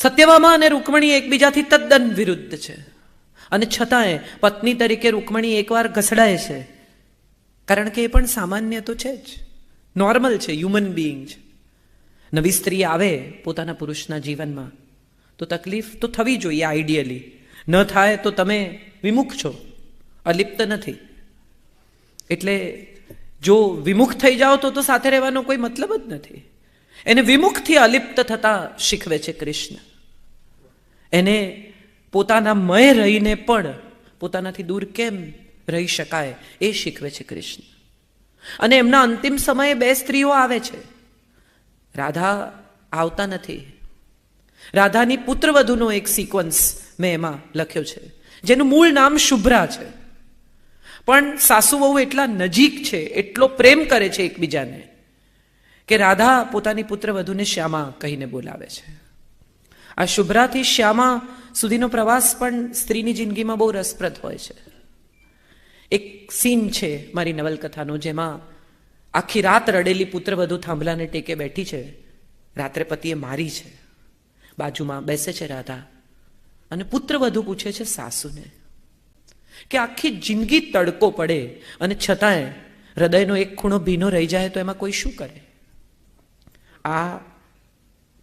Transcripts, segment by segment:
સત્યભામા અને રૂકમણી એકબીજાથી તદ્દન વિરુદ્ધ છે, અને છતાંય પત્ની તરીકે રૂકમણી એકવાર ઘસડાય છે, કારણ કે એ પણ સામાન્ય તો છે જ, નોર્મલ છે, હ્યુમન બિઈંગ છે. નવી સ્ત્રી આવે પોતાના પુરુષના જીવનમાં તો તકલીફ તો થવી જોઈએ આઈડિયલી. ન થાય તો તમે વિમુખ છો, અલિપ્ત નથી. એટલે જો વિમુખ થઈ જાઓ તો સાથે રહેવાનો કોઈ મતલબ જ નથી. એને વિમુખથી અલિપ્ત થતા શીખવે છે કૃષ્ણ. એને પોતાના મય રહીને પણ પોતાનાથી દૂર કેમ રહી શકાય એ શીખવે છે કૃષ્ણ. અને એમના અંતિમ સમયે બે સ્ત્રીઓ આવે છે. રાધા આવતા નથી. રાધાની પુત્રવધુનો એક સિક્વન્સ મેં એમાં લખ્યો છે, જેનું મૂળ નામ શુભ્રા છે. પણ સાસુ વહુ એટલા નજીક છે, એટલો પ્રેમ કરે છે એકબીજાને, કે રાધા પોતાની પુત્રવધુને શ્યામા કહીને બોલાવે છે. આ શુભ્રાથી શ્યામા સુધીનો પ્રવાસ પણ સ્ત્રીની જિંદગીમાં બહુ રસપ્રદ હોય છે. એક સીન છે મારી નવલકથાનો, જેમાં આખી રાત રડેલી પુત્રવધુ થાંભલાને ટેકે બેઠી છે. રાત્રે પતિએ મારી છે. બાજુમાં બેસે છે રાધા, અને પુત્રવધુ પૂછે છે સાસુને કે આખી જિંદગી તડકો પડે અને છતાંય હૃદયનો એક ખૂણો ભીનો રહી જાય તો એમાં કોઈ શું કરે? આ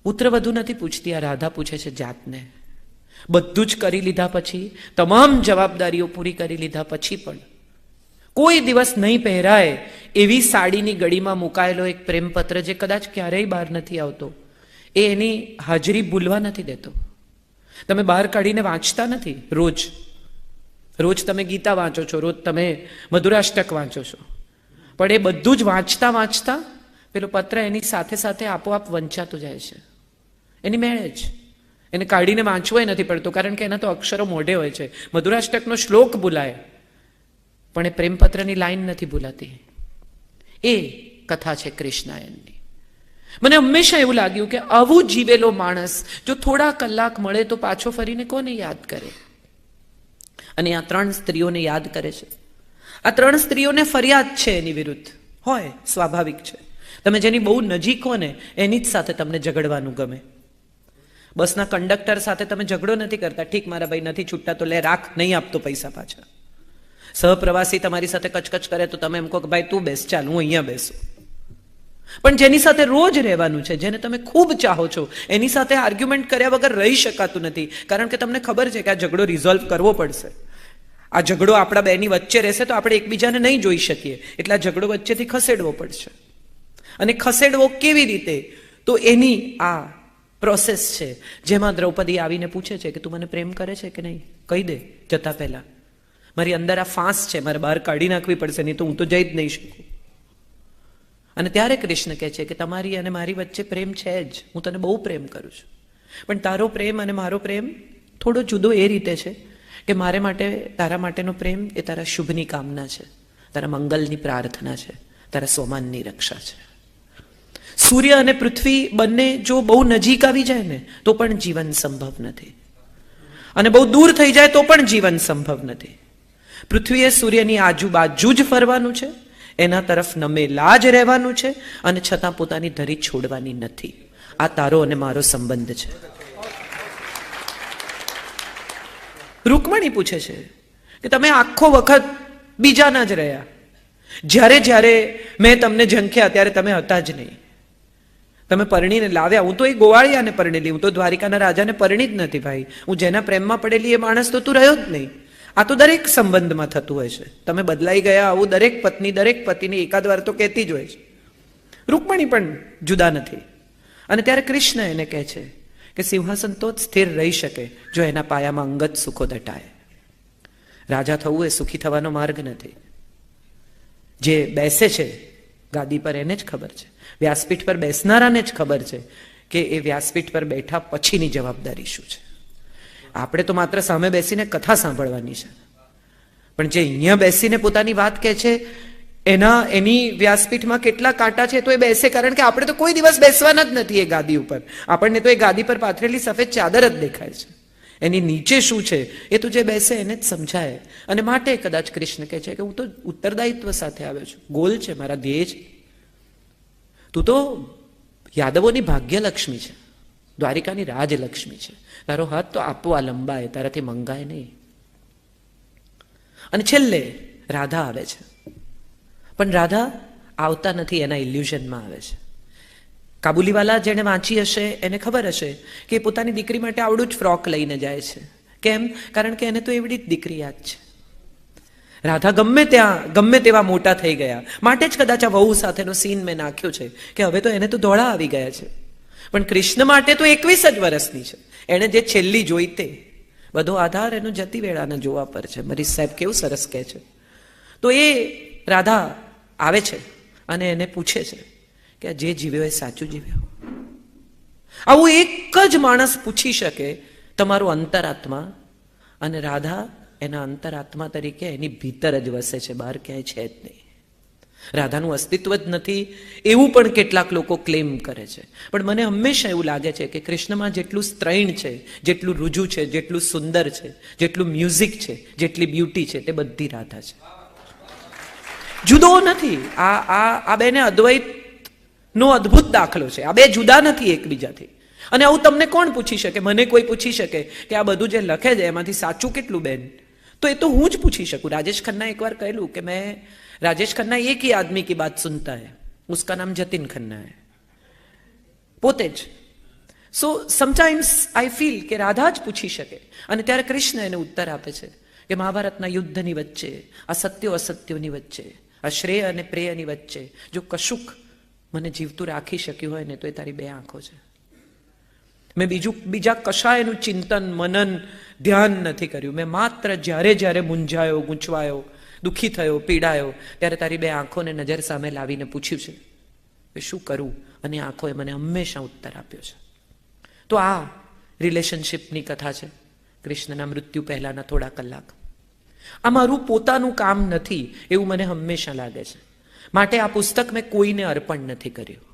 પુત્રવધુ નથી પૂછતી, આ રાધા પૂછે છે જાતને. બધું જ કરી લીધા પછી, તમામ જવાબદારીઓ પૂરી કરી લીધા પછી પણ કોઈ દિવસ નહીં પહેરાય એવી સાડીની ગળીમાં મુકાયેલો એક પ્રેમપત્ર, જે કદાચ ક્યારેય બહાર નથી આવતો, એ એની હાજરી ભૂલવા નથી દેતો. તમે બહાર કાઢીને વાંચતા નથી. રોજ તમે ગીતા વાંચો છો, રોજ તમે મધુરાષ્ટક વાંચો છો, પણ એ બધું જ વાંચતા વાંચતા પેલો પત્ર એની સાથે સાથે આપોઆપ વંચાતો જાય છે. એની મેળે જ એને કાઢીને વાંચવો નથી પડતો, કારણ કે એના તો અક્ષરો મોઢે હોય છે. મધુરાષ્ટકનો શ્લોક ભૂલાય, પણ એ પ્રેમપત્રની લાઈન નથી ભૂલાતી. એ કથા છે કૃષ્ણાયનની. મને હંમેશા એવું લાગ્યું કે આવું જીવેલો માણસ જો થોડા કલાક મળે તો પાછો ફરીને કોને યાદ કરે? અને આ ત્રણ સ્ત્રીઓને યાદ કરે છે. આ ત્રણ સ્ત્રીઓને ફરિયાદ છે એની વિરુદ્ધ. હોય, સ્વાભાવિક છે. તમે જેની બહુ નજીક હો ને એની જ સાથે તમને ઝઘડવાનું ગમે. બસના કંડક્ટર સાથે તમે ઝઘડો નથી કરતા, ઠીક મારા ભાઈ નથી છૂટતા તો લે રાખ, નહીં આપતો પૈસા પાછા. સહપ્રવાસી તમારી સાથે કચકચ કરે તો તમે એમ કહો કે ભાઈ તું બેસ, ચાલ હું અહીંયા બેસું. પણ જેની સાથે રોજ રહેવાનું છે, જેને તમે ખૂબ ચાહો છો, એની સાથે આર્ગ્યુમેન્ટ કર્યા વગર રહી શકાતું નથી, કારણ કે તમને ખબર છે કે આ ઝઘડો રિઝોલ્વ કરવો પડશે. આ ઝઘડો આપણા બેની વચ્ચે રહેશે તો આપણે એકબીજાને નહીં જોઈ શકીએ, એટલે આ ઝઘડો વચ્ચેથી ખસેડવો પડશે. અને ખસેડવો કેવી રીતે? તો એની આ પ્રોસેસ છે, જેમાં દ્રૌપદી આવીને પૂછે છે કે તું મને પ્રેમ કરે છે કે નહીં, કહી દે જતા પહેલા. મારી અંદર આ ફાંસ છે, મારે બહાર કાઢી નાખવી પડશે, નહીં તો હું તો જઈ જ નહીં શકું. અને ત્યારે કૃષ્ણ કહે છે કે તમારી અને મારી વચ્ચે પ્રેમ છે જ, હું તને બહુ પ્રેમ કરું છું, પણ તારો પ્રેમ અને મારો પ્રેમ થોડો જુદો એ રીતે છે કે મારે માટે, તારા માટેનો પ્રેમ એ તારા શુભની કામના છે, તારા મંગલની પ્રાર્થના છે, તારા સોમાનની રક્ષા છે. સૂર્ય અને પૃથ્વી બંને જો બહુ નજીક આવી જાય ને તો પણ જીવન સંભવ નથી, અને બહુ દૂર થઈ જાય તો પણ જીવન સંભવ નથી. પૃથ્વીએ સૂર્યની આજુબાજુ જ ફરવાનું છે, એના તરફ નમેલા જ રહેવાનું છે, અને છતાં પોતાની ધરી છોડવાની નથી. આ તારો અને મારો સંબંધ છે. રૂકમણી પૂછે છે કે તમે આખો વખત બીજાના જ રહ્યા, જ્યારે જ્યારે મેં તમને ઝંખ્યા ત્યારે તમે હતા જ નહીં. તમે પરણીને લાવ્યા, હું તો એ ગોવાળિયાને પરણેલી, હું તો દ્વારિકાના રાજાને પરણી જ નથી ભાઈ. હું જેના પ્રેમમાં પડેલી એ માણસ તો તું રહ્યો જ નહીં. આ તો દરેક સંબંધમાં થતું હોય છે. તમે બદલાઈ ગયા આવું દરેક પત્ની દરેક પતિને એકાદ વાર તો કહેતી જ હોય છે. રૂકમણી પણ જુદા નથી. અને ત્યારે કૃષ્ણ એને કહે છે કે સિંહાસન તો જ સ્થિર રહી શકે જો એના પાયામાં અંગત સુખો દટાય. રાજા થવું એ સુખી થવાનો માર્ગ નથી. જે બેસે છે ગાદી પર એને જ ખબર છે, વ્યાસપીઠ પર બેસનારાને જ ખબર છે કે એ વ્યાસપીઠ પર બેઠા પછીની જવાબદારી શું છે. આપણે તો માત્ર સામે બેસીને કથા સાંભળવાની છે, પણ જે અહીંયા બેસીને પોતાની વાત કહે છે એની વ્યાસપીઠમાં કેટલા કાંટા છે તો એ બેસે, કારણ કે આપણે તો કોઈ દિવસ બેસવાના જ નથી એ ગાદી ઉપર. આપણને તો એ ગાદી પર પાથરેલી સફેદ ચાદર જ દેખાય છે. એની નીચે શું છે એ તો જે બેસે એને જ સમજાય. અને માટે કદાચ કૃષ્ણ કહે છે કે હું તો ઉત્તરદાયિત્વ સાથે આવ્યો છું, ગોલ છે, મારા ધ્યેય છે. તું તો યાદવોની ભાગ્યલક્ષ્મી છે, દ્વારિકાની રાજલક્ષ્મી છે. તારો હાથ તો આપવા લંબાય, તારાથી મંગાય નહીં. અને છેલ્લે રાધા આવે છે, પણ રાધા આવતા નથી, એના ઇલ્યુઝનમાં આવે છે. કાબુલીવાલા જેણે વાંચી હશે એને ખબર હશે કે પોતાની દીકરી માટે આવડું જ ફ્રોક લઈને જાય છે. કેમ? કારણ કે એને તો એવડી જ દીકરી યાદ છે. રાધા ગમે તેવા મોટા થઈ ગયા, માટે જ કદાચ આ વહુ સાથેનો સીન મેં નાખ્યો છે કે હવે તો એને તો ધોળા આવી ગયા છે. પણ કૃષ્ણ માટે તો 21 જ વર્ષની છે. એણે જે છેલ્લી જોઈ તે બધો આધાર એનો જતી વેળાના જોવા પર છે. મરીશ સાહેબ કેવું સરસ કહે છે. તો એ રાધા આવે છે અને એને પૂછે છે કે જે જીવ્યો એ સાચું જીવ્યો. આવું એક જ માણસ પૂછી શકે, તમારું અંતરાત્મા. અને રાધા એના અંતરાત્મા તરીકે એની ભીતર જ વસે છે, બહાર ક્યાંય છે જ નહીં. રાધાનું અસ્તિત્વ જ નથી એવું પણ કેટલાક લોકો ક્લેમ કરે છે. પણ મને હંમેશા એવું લાગે છે કે કૃષ્ણમાં જેટલું સ્ત્રૈણ છે, જેટલું રૂજુ છે, જેટલું સુંદર છે, જેટલું મ્યુઝિક છે, જેટલી બ્યુટી છે, તે બધી રાધા છે, જુદો નથી. આ બેને અદ્વૈતનો અદ્ભુત દાખલો છે. આ બે જુદા નથી એકબીજાથી. અને આવું તમને કોણ પૂછી શકે? મને કોઈ પૂછી શકે કે આ બધું જે લખે છે એમાંથી સાચું કેટલું બેન? તો એ તો હું જ પૂછી શકું. રાજેશ ખન્ના એકવાર કહેલું કે મેં राजेश खन्ना एक ही आदमी की बात सुनता है, उसका नाम जतिन खन्ना है, પોતે જ. સો સમટાઈમ્સ આઈ ફીલ કે રાધા જ પૂછી શકે. અને ત્યારે કૃષ્ણ એને ઉત્તર આપે છે કે મહાભારતના યુદ્ધની વચ્ચે, આ સત્યો અસત્યોની વચ્ચે, આ શ્રેય અને પ્રેયની વચ્ચે જો કશુંક મને જીવતું રાખી શક્યું હોય ને તો એ તારી બે આંખો છે. મેં બીજા કશાયનું ચિંતન, મનન, ધ્યાન નથી કર્યું. મેં માત્ર જ્યારે મૂંઝાયો, ગૂંચવાયો, દુઃખી થયો, પીડાયો, ત્યારે તારી બે આંખોને નજર સામે લાવીને પૂછ્યું છે કે શું કરું? અને આંખોએ મને હંમેશા ઉત્તર આપ્યો છે. તો આ રિલેશનશિપની કથા છે, કૃષ્ણના મૃત્યુ પહેલાના થોડા કલાક. આ મારું પોતાનું કામ નથી એવું મને હંમેશા લાગે છે. માટે આ પુસ્તક મેં કોઈને અર્પણ નથી કર્યું.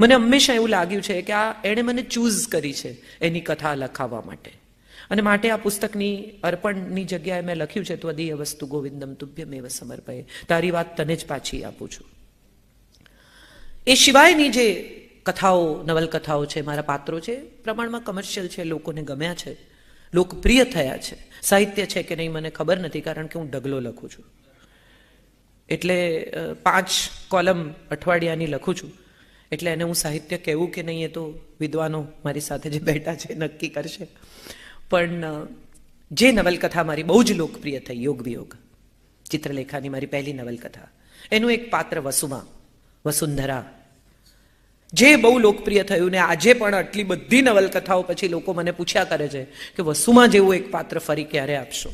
મને હંમેશા એવું લાગ્યું છે કે આ એણે મને ચૂઝ કરી છે એની કથા લખાવવા માટે. અને માટે આ પુસ્તકની અર્પણની જગ્યાએ મેં લખ્યું છે ત્વદીય વસ્તુ ગોવિંદમ તુભ્યમેવ સમર્પયે. તારી વાત તને જ પાછી આપું છું. એ સિવાયની જે કથાઓ, નવલકથાઓ છે, મારા પાત્રો છે, પ્રમાણમાં કમર્શિયલ છે, લોકોને ગમ્યા છે, લોકપ્રિય થયા છે. સાહિત્ય છે કે નહીં મને ખબર નથી, કારણ કે હું ઢગલો લખું છું. એટલે 5 કોલમ અઠવાડિયાની લખું છું. એટલે એને હું સાહિત્ય કહેવું કે નહીં એ તો વિદ્વાનો મારી સાથે જે બેઠા છે નક્કી કરશે. પણ જે નવલકથા મારી બહુ જ લોકપ્રિય થઈ, યોગ વિયોગ, ચિત્રલેખાની મારી પહેલી નવલકથા, એનું એક પાત્ર વસુંધરા, જે બહુ લોકપ્રિય થયું. ને આજે પણ આટલી બધી નવલકથાઓ પછી લોકો મને પૂછ્યા કરે છે કે વસુમાં જેવું એક પાત્ર ફરી ક્યારે આપશો?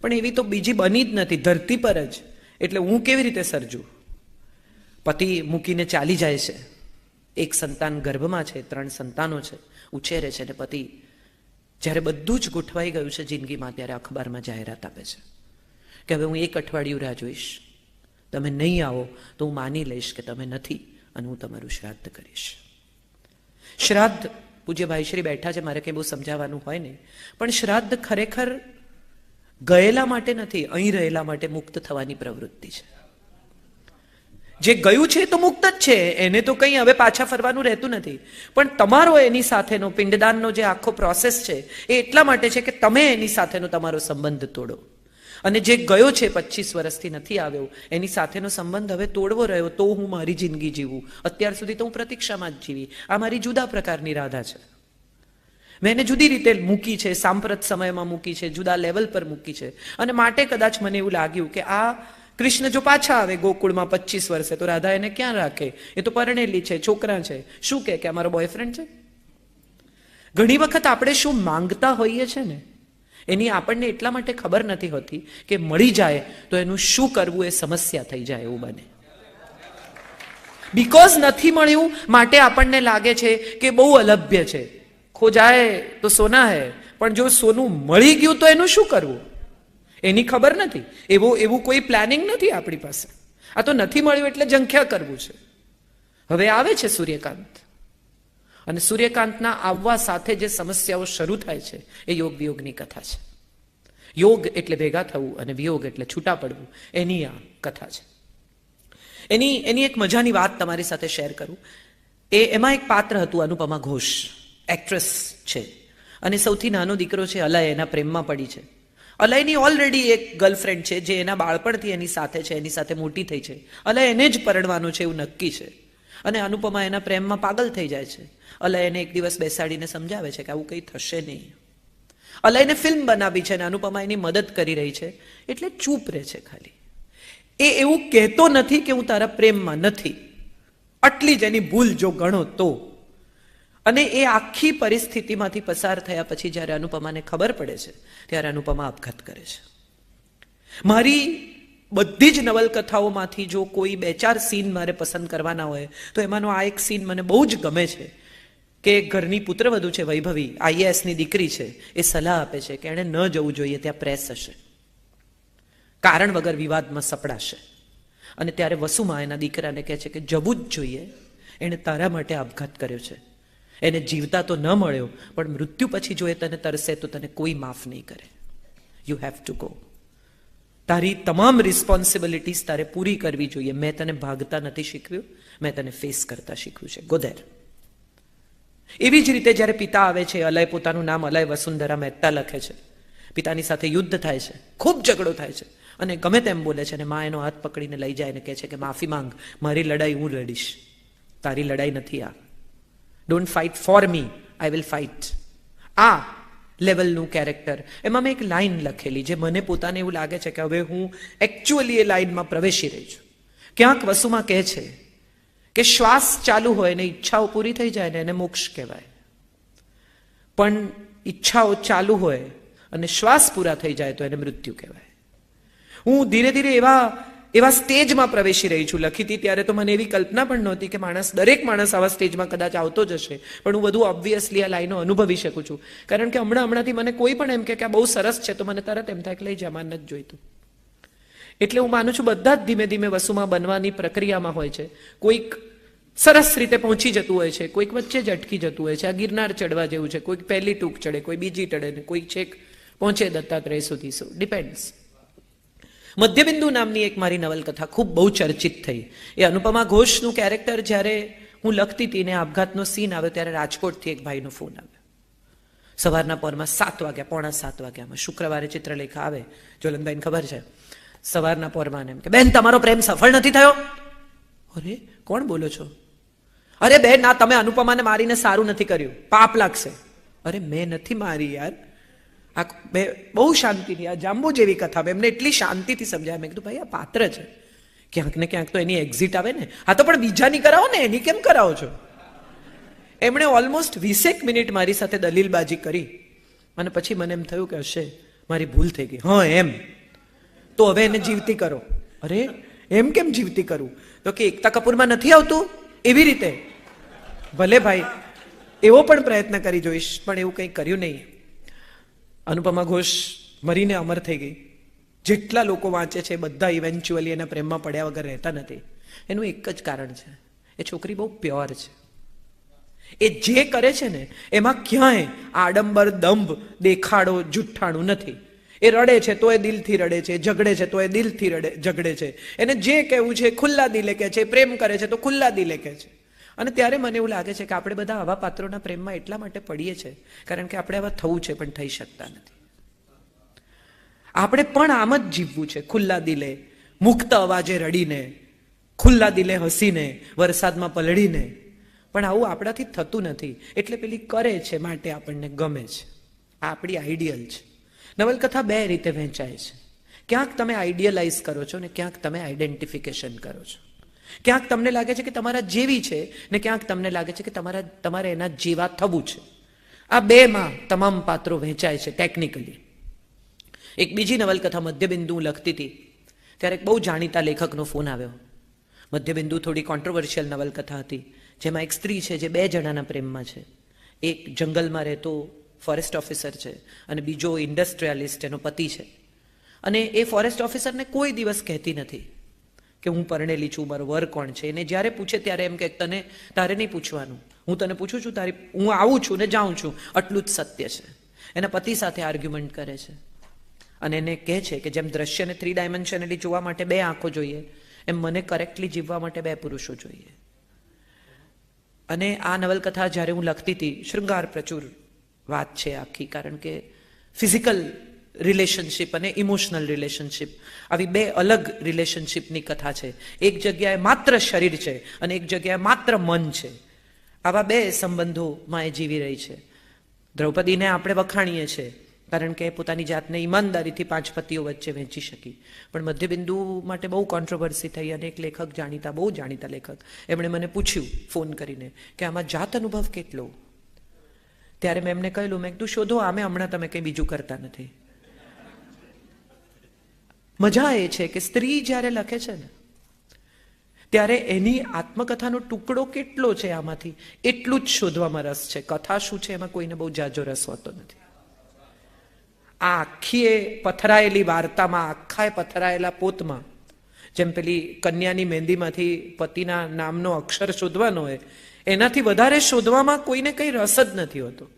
પણ એવી તો બીજી બની જ નથી ધરતી પર જ. એટલે હું કેવી રીતે સર્જું? પતિ મૂકીને ચાલી જાય છે, એક સંતાન ગર્ભમાં છે, 3 સંતાનો છે, ઉછેરે છે, ને પતિ જ્યારે બધું જ ગોઠવાઈ ગયું છે જિંદગીમાં, ત્યારે અખબારમાં જાહેરાત આપે છે કે હવે હું 1 અઠવાડિયું રાહ જોઈશ, તમે નહીં આવો તો હું માની લઈશ કે તમે નથી અને હું તમારું શ્રાદ્ધ કરીશ. શ્રાદ્ધ, પૂજ્ય ભાઈશ્રી બેઠા છે, મારે કંઈ બહુ સમજાવવાનું હોય નહીં, પણ શ્રાદ્ધ ખરેખર ગયેલા માટે નથી, અહીં રહેલા માટે મુક્ત થવાની પ્રવૃત્તિ છે. જે ગયું છે તો મુક્ત જ છે, એને તો કંઈ હવે પાછા ફરવાનું રહેતું નથી. પણ તમારો એની સાથેનો પિંડદાનનો જે આખો પ્રોસેસ છે એ એટલા માટે છે કે તમે એની સાથેનો તમારો સંબંધ તોડો. અને જે ગયો છે 25 વર્ષથી નથી આવ્યો, એની સાથેનો સંબંધ હવે તોડવો રહ્યો તો હું મારી જિંદગી જીવું. અત્યાર સુધી તો હું પ્રતીક્ષામાં જ જીવી. આ મારી જુદા પ્રકારની રાધા છે. મેં એને જુદી રીતે મૂકી છે, સાંપ્રત સમયમાં મૂકી છે, જુદા લેવલ પર મૂકી છે. અને માટે કદાચ મને એવું લાગ્યું કે આ કૃષ્ણ જો પાછા આવે ગોકુળમાં 25 વર્ષે, તો રાધા એને ક્યાં રાખે? એ તો પરણેલી છે, છોકરા છે, શું કે અમારો બોયફ્રેન્ડ છે? ઘણી વખત આપણે શું માંગતા હોઈએ છે ને, એની આપણને એટલા માટે ખબર નથી હોતી કે મળી જાય તો એનું શું કરવું એ સમસ્યા થઈ જાય એવું બને. બીકોઝ નથી મળ્યું માટે આપણને લાગે છે કે બહુ અલભ્ય છે. ખો જાય તો સોના હે, પણ જો સોનું મળી ગયું તો એનું શું કરવું એની ખબર નથી. એવું કોઈ પ્લાનિંગ નથી આપણી પાસે. આ તો નથી મળ્યું એટલે જંખ્યા કરવું છે. હવે આવે છે સૂર્યકાંત, અને સૂર્યકાંતના આવવા સાથે જે સમસ્યાઓ શરૂ થાય છે એ યોગ વિયોગની કથા છે. યોગ એટલે ભેગા થવું અને વિયોગ એટલે છૂટા પડવું, એની આ કથા છે. એની એક મજાની વાત તમારી સાથે શેર કરું. એમાં એક પાત્ર હતું અનુપમા ઘોષ, એક્ટ્રેસ છે અને સૌથી નાનો દીકરો છે અલય, એના પ્રેમમાં પડી છે. અલયની ઓલરેડી એક ગર્લફ્રેન્ડ છે જે એના બાળપણથી એની સાથે છે, એની સાથે મોટી થઈ છે. અલય એને જ પરણવાનું છે એવું નક્કી છે અને અનુપમા એના પ્રેમમાં પાગલ થઈ જાય છે. અલય એને એક દિવસ બેસાડીને સમજાવે છે કે આવું કંઈ થશે નહીં. અલયને ફિલ્મ બનાવી છે અને અનુપમા એની મદદ કરી રહી છે એટલે ચૂપ રહે છે. ખાલી એ એવું કહેતો નથી કે હું તારા પ્રેમમાં નથી. આટલી જ એની ભૂલ જો ગણો તો. અને એ આખી પરિસ્થિતિમાંથી પસાર થયા પછી જ્યારે અનુપમાને ખબર પડે છે ત્યારે અનુપમા આપઘાત કરે છે. મારી બધી જ નવલકથાઓમાંથી જો કોઈ 2-4 સીન મારે પસંદ કરવાના હોય તો એમાંનો આ એક સીન મને બહુ જ ગમે છે કે ઘરની પુત્રવધુ છે વૈભવી, IASની દીકરી છે, એ સલાહ આપે છે કે એણે ન જવું જોઈએ, ત્યાં પ્રેસ હશે, કારણ વગર વિવાદમાં સપડાશે. અને ત્યારે વસુમાં એના દીકરાને કહે છે કે જવું જ જોઈએ, એણે તારા માટે આપઘાત કર્યો છે, એને જીવતા તો ન મળ્યો પણ મૃત્યુ પછી જો એ તને તરસે તો તને કોઈ માફ નહીં કરે. You have to go. તારી તમામ રિસ્પોન્સિબિલિટીઝ તારે પૂરી કરવી જોઈએ. મેં તને ભાગતા નથી શીખવ્યું, મેં તને ફેસ કરતા શીખવ્યું છે. Go there. એવી જ રીતે જ્યારે પિતા આવે છે, અલય પોતાનું નામ અલય વસુંધરા મહેતા લખે છે. પિતાની સાથે યુદ્ધ થાય છે, ખૂબ ઝઘડો થાય છે અને ગમે તેમ બોલે છે અને મા એનો હાથ પકડીને લઈ જાય અને કહે છે કે માફી માંગ, મારી લડાઈ હું લડીશ, તારી લડાઈ નથી આ. Don't fight for me, I will fight. આ લેવલનું કેરેક્ટર. એમાં મેં એક લાઈન લખેલી જે મને પોતાને એવું લાગે છે કે હવે હું એકચ્યુઅલી એ લાઈનમાં પ્રવેશી રહી છું. ક્યાંક વસુમાં કહે છે કે શ્વાસ ચાલુ હોય ને ઈચ્છાઓ પૂરી થઈ જાય ને એને મોક્ષ કહેવાય, પણ ઈચ્છાઓ ચાલુ હોય અને શ્વાસ પૂરા થઈ જાય તો એને મૃત્યુ કહેવાય. હું ધીરે ધીરે એવા સ્ટેજમાં પ્રવેશી રહી છું. લખી હતી ત્યારે તો મને એવી કલ્પના પણ નહોતી કે દરેક માણસ આવા સ્ટેજમાં કદાચ આવતો જ હશે, પણ હું બધું ઓબ્વિયસલી આ લાઈનો અનુભવી શકું છું. કારણ કે હમણાંથી મને કોઈ પણ એમ કે આ બહુ સરસ છે તો મને તરત એમ થાય કે લઈ જા, માન નથી જોઈતું. એટલે હું માનું છું બધા જ ધીમે ધીમે વસુમાં બનવાની પ્રક્રિયામાં હોય છે. કોઈક સરસ રીતે પહોંચી જતું હોય છે, કોઈક વચ્ચે જ અટકી જતું હોય છે. આ ગિરનાર ચડવા જેવું છે, કોઈક પહેલી ટૂંક ચડે, કોઈ બીજી ચડે ને કોઈક છેક પહોંચે દત્તાત્રેય સુધી. સો ડિપેન્ડ્સ. મધ્યબિંદુ નામની એક મારી નવલકથા ખૂબ બહુ ચર્ચિત થઈ. એ અનુપમા ઘોષનું કેરેક્ટર જ્યારે હું લખતી હતી ને આપઘાતનો સીન આવ્યો ત્યારે રાજકોટથી એક ભાઈનો ફોન આવ્યો. સવારના પોરમાં 7 વાગ્યા, 6:45 વાગ્યામાં. શુક્રવારે ચિત્રલેખા આવે, જ્વલનભાઈને ખબર છે. સવારના પોરમાં એમ કે બેન તમારો પ્રેમ સફળ નથી થયો. અરે કોણ બોલો છો? અરે બેન ના, તમે અનુપમાને મારીને સારું નથી કર્યું, પાપ લાગશે. અરે મેં નથી મારી યાર. આ બહુ શાંતિથી, આ જાંબુ જેવી કથા, એમને એટલી શાંતિથી સમજાય. મેં કીધું ભાઈ આ પાત્ર છે, ક્યાંક ને ક્યાંક તો એની એક્ઝિટ આવે ને. હા તો પણ બીજાની કરાવો ને, એની કેમ કરાવો છો? એમણે ઓલમોસ્ટ 20 મિનિટ મારી સાથે દલીલબાજી કરી અને પછી મને એમ થયું કે હશે મારી ભૂલ થઈ ગઈ. હા એમ તો હવે એને જીવતી કરો. અરે એમ કેમ જીવતી કરું? તો કે એકતા કપૂરમાં નથી આવતું એવી રીતે. ભલે ભાઈ એવો પણ પ્રયત્ન કરી જોઈશ, પણ એવું કંઈ કર્યું નહીં. અનુપમા ઘોષ મરીને અમર થઈ ગઈ. જેટલા લોકો વાંચે છે બધા ઇવેન્ચ્યુઅલી એના પ્રેમમાં પડ્યા વગર રહેતા નથી. એનું એક જ કારણ છે, એ છોકરી બહુ પ્યોર છે. એ જે કરે છે ને એમાં ક્યાંય આડંબર, દંભ, દેખાડો, જુઠ્ઠાણું નથી. એ રડે છે તો એ દિલથી રડે છે, ઝઘડે છે તો એ દિલથી ઝઘડે છે. એને જે કહેવું છે ખુલ્લા દિલે કહે છે, પ્રેમ કરે છે તો ખુલ્લા દિલે કહે છે. અને ત્યારે મને એવું લાગે છે કે આપણે બધા આવા પાત્રોના પ્રેમમાં એટલા માટે પડીએ છીએ કારણ કે આપણે આવા થવું છે પણ થઈ શકતા નથી. આપણે પણ આમ જ જીવવું છે, ખુલ્લા દિલે, મુક્ત અવાજે રડીને, ખુલ્લા દિલે હસીને, વરસાદમાં પલળીને. પણ આવું આપણાથી થતું નથી. એટલે પેલી કરે છે માટે આપણને ગમે છે. આ આપણી આઈડિયલ છે. નવલકથા 2 રીતે વહેંચાય છે. ક્યાંક તમે આઈડિયલાઇઝ કરો છો ને ક્યાંક તમે આઈડેન્ટિફિકેશન કરો છો. ક્યાંક તમને લાગે છે કે તમારા જેવી છે ને ક્યાંક તમને લાગે છે કે તમારે એના જેવા થવું છે. આ 2માં તમામ પાત્રો વહેંચાય છે ટેકનિકલી. એક બીજી નવલકથા મધ્યબિંદુ લખતી હતી ત્યારે એક બહુ જાણીતા લેખકનો ફોન આવ્યો. મધ્યબિંદુ થોડી કોન્ટ્રોવર્શિયલ નવલકથા હતી જેમાં એક સ્ત્રી છે જે 2 જણાના પ્રેમમાં છે. એક જંગલમાં રહેતો ફોરેસ્ટ ઓફિસર છે અને બીજો ઇન્ડસ્ટ્રીયાલિસ્ટ, એનો પતિ છે. અને એ ફોરેસ્ટ ઓફિસરને કોઈ દિવસ કહેતી નથી કે હું પરણેલી છું, મારો વર કોણ છે. એને જ્યારે પૂછે ત્યારે એમ કે તારે નહીં પૂછવાનું, હું તને પૂછું છું, હું આવું છું ને જાઉં છું, આટલું જ સત્ય છે. એના પતિ સાથે આર્ગ્યુમેન્ટ કરે છે અને એને કહે છે કે જેમ દ્રશ્યને 3 ડાયમેન્શનલી જોવા માટે 2 આંખો જોઈએ એમ મને કરેક્ટલી જીવવા માટે 2 પુરુષો જોઈએ. અને આ નવલકથા જ્યારે હું લખતી હતી, શૃંગાર પ્રચુર વાત છે આખી, કારણ કે ફિઝિકલ રિલેશનશિપ અને ઇમોશનલ રિલેશનશિપ આવી બે અલગ રિલેશનશિપની કથા છે. એક જગ્યાએ માત્ર શરીર છે અને એક જગ્યાએ માત્ર મન છે. આવા બે સંબંધોમાં એ જીવી રહી છે. દ્રૌપદીને આપણે વખાણીએ છીએ કારણ કે પોતાની જાતને ઈમાનદારીથી 5 પતિઓ વચ્ચે વહેંચી શકી, પણ મધ્યબિંદુ માટે બહુ કોન્ટ્રોવર્સી થઈ અને એક લેખક જાણીતા, બહુ જાણીતા લેખક, એમણે મને પૂછ્યું ફોન કરીને કે આમાં જાત અનુભવ કેટલો. ત્યારે મેં એમને કહેલું, મેં કીધું શોધો, આમે હમણાં તમે કંઈ બીજું કરતા નથી. મજા એ છે કે સ્ત્રી જ્યારે લખે છે ને ત્યારે એની આત્મકથાનો ટુકડો કેટલો છે આમાંથી એટલું જ શોધવામાં રસ છે. કથા શું છે એમાં કોઈને બહુ જાજો રસ હોતો નથી. આ આખી એ પથરાયેલી વાર્તામાં, આખા એ પથરાયેલા પોતમાં, જેમ પેલી કન્યાની મહેંદીમાંથી પતિના નામનો અક્ષર શોધવાનો હોય, એનાથી વધારે શોધવામાં કોઈને કંઈ રસ જ નથી હોતો.